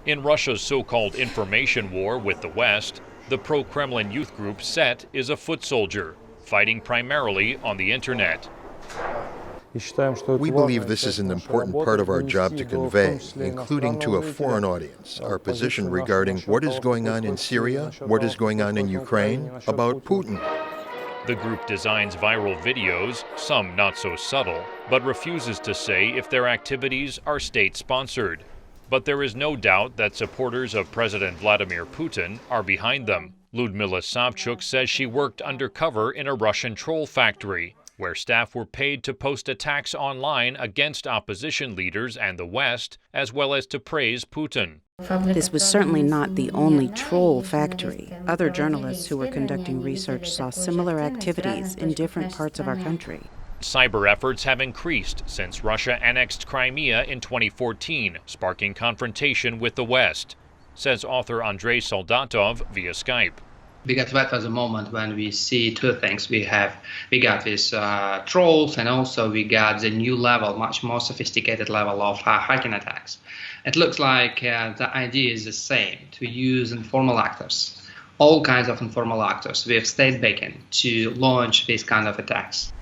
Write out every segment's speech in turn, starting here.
In Russia's so-called information war with the West, the pro-Kremlin youth group SET is a foot soldier, fighting primarily on the internet. We believe this is an important part of our job to convey, including to a foreign audience, our position regarding what is going on in Syria, what is going on in Ukraine, about Putin. The group designs viral videos, some not so subtle, but refuses to say if their activities are state-sponsored. But there is no doubt that supporters of President Vladimir Putin are behind them. Lyudmila Savchuk says she worked undercover in a Russian troll factory, where staff were paid to post attacks online against opposition leaders and the West, as well as to praise Putin. This was certainly not the only troll factory. Other journalists who were conducting research saw similar activities in different parts of our country. Cyber efforts have increased since Russia annexed Crimea in 2014, sparking confrontation with the West, says author Andrei Soldatov via Skype. Because that was a moment when we see two things. We got these trolls, and also we got the new level, much more sophisticated level of hacking attacks. It looks like the idea is the same, to use informal actors, all kinds of informal actors with state backing to launch these kind of attacks.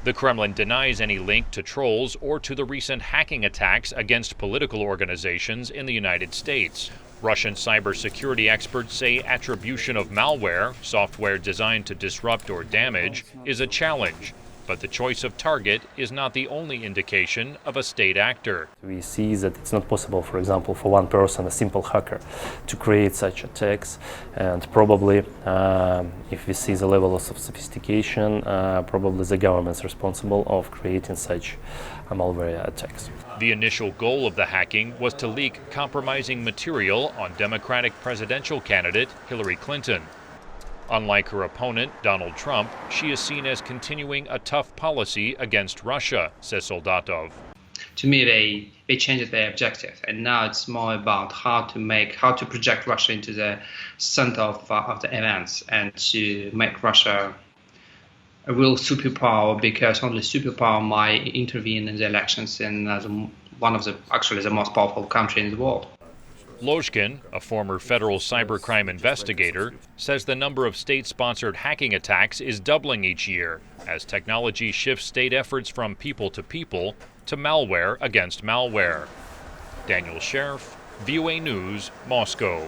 The Kremlin denies any link to trolls or to the recent hacking attacks against political organizations in the United States. Russian cybersecurity experts say attribution of malware, software designed to disrupt or damage, is a challenge. But the choice of target is not the only indication of a state actor. We see that it's not possible, for example, for one person, a simple hacker, to create such attacks. And probably, if we see the levels of sophistication, probably the government's responsible of creating such malware attacks. The initial goal of the hacking was to leak compromising material on Democratic presidential candidate Hillary Clinton. Unlike her opponent, Donald Trump, she is seen as continuing a tough policy against Russia, says Soldatov. To me, they changed their objective, and now it's more about how to project Russia into the center of the events, and to make Russia a real superpower, because only superpower might intervene in the elections in one of the most powerful country in the world. Lozhkin, a former federal cybercrime investigator, says the number of state-sponsored hacking attacks is doubling each year as technology shifts state efforts from people to malware against malware. Daniel Sheriff, VOA News, Moscow.